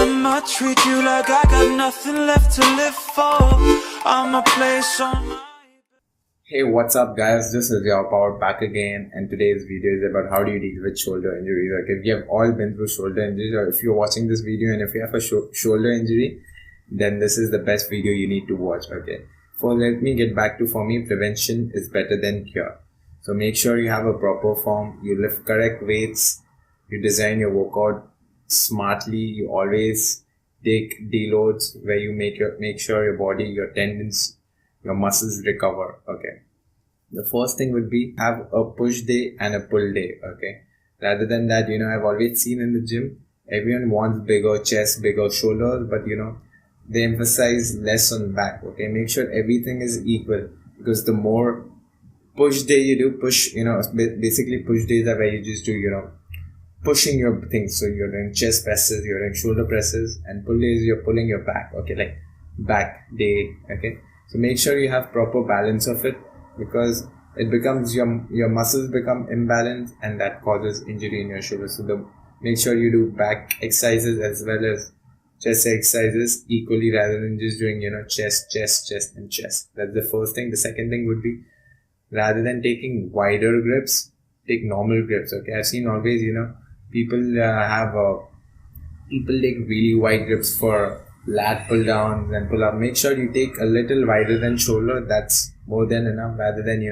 I'ma treat you like I got nothing left to live for. I'ma place on my... Hey, what's up guys, this is yavarpower back again, and today's video is about how do you deal with shoulder injuries. Like, if you have all been through shoulder injuries, or if you're watching this video and if you have a shoulder injury, then this is the best video you need to watch. Okay, let me get back to, for me, prevention is better than cure. So make sure you have a proper form, you lift correct weights, you design your workout smartly, you always take deloads where you make sure your body, your tendons, your muscles recover. Okay, the first thing would be have a push day and a pull day. Okay, rather than that, I've always seen in the gym, everyone wants bigger chest, bigger shoulders, but they emphasize less on back. Okay, make sure everything is equal, because the more push day you do, basically push days are where you just do pushing your things. So you're doing chest presses, you're doing shoulder presses, and pull days you're pulling your back. Okay, like back day. Okay, so make sure you have proper balance of it, because it becomes your muscles become imbalanced, and that causes injury in your shoulder. So make sure you do back exercises as well as chest exercises equally, rather than just doing chest and chest. That's the first thing. The second thing would be, rather than taking wider grips, take normal grips. Okay, I've seen always people take really wide grips for lat pull downs and pull up. Make sure you take a little wider than shoulder. That's more than enough, rather than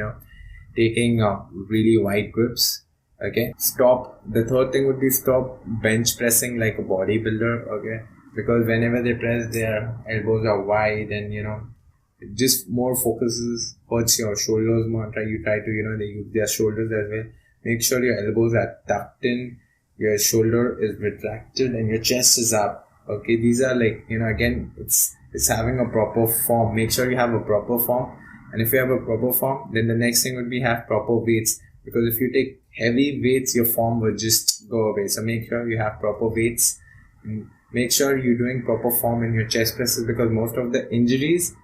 taking really wide grips. Okay, the third thing would be stop bench pressing like a bodybuilder. Okay, because whenever they press, their elbows are wide, and it just more hurts your shoulders more. You try to they use their shoulders as well. Make sure your elbows are tucked in, your shoulder is retracted, and your chest is up. Okay, these are like again, it's having a proper form. Make sure you have a proper form, and if you have a proper form, then the next thing would be have proper weights, because if you take heavy weights, your form will just go away. So make sure you have proper weights, and make sure you're doing proper form in your chest presses, because most of the injuries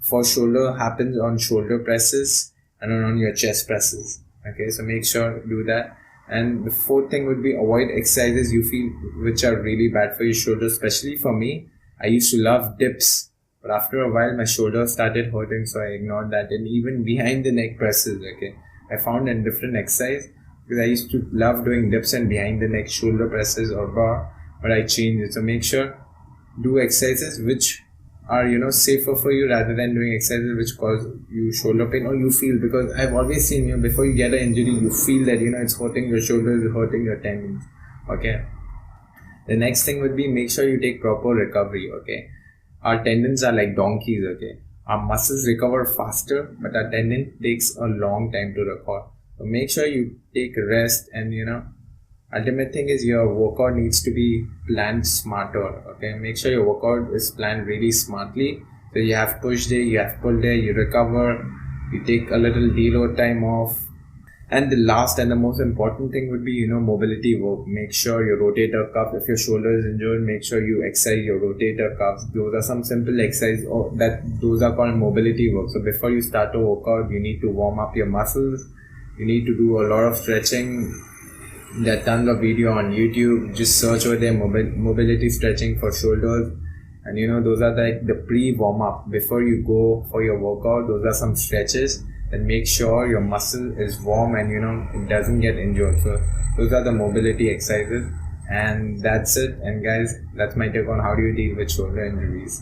for shoulder happens on shoulder presses and on your chest presses. Okay, so make sure you do that. And the fourth thing would be avoid exercises you feel which are really bad for your shoulder. Especially for me, I used to love dips, but after a while my shoulder started hurting, so I ignored that. And even behind the neck presses, okay, I found a different exercise, because I used to love doing dips and behind the neck shoulder presses or bar, but I changed it. So make sure do exercises which are safer for you, rather than doing exercises which cause you shoulder pain, or you feel, because I've always seen before you get an injury, you feel that it's hurting your shoulders, it's hurting your tendons. Okay, the next thing would be, make sure you take proper recovery. Okay, our tendons are like donkeys. Okay, our muscles recover faster, but our tendon takes a long time to recover. So make sure you take rest, and ultimate thing is your workout needs to be planned smarter. Okay, make sure your workout is planned really smartly. So you have push day, you have pull day, you recover, you take a little deload time off. And the last and the most important thing would be mobility work. Make sure your rotator cuff, if your shoulder is injured, make sure you exercise your rotator cuffs. Those are some simple exercises, those are called mobility work. So before you start a workout, you need to warm up your muscles, you need to do a lot of stretching. There are tons of video on YouTube. Just search over there, mobility stretching for shoulders, and those are the pre-warm up before you go for your workout. Those are some stretches that make sure your muscle is warm and it doesn't get injured. So those are the mobility exercises, and that's it. And guys, that's my take on how do you deal with shoulder injuries.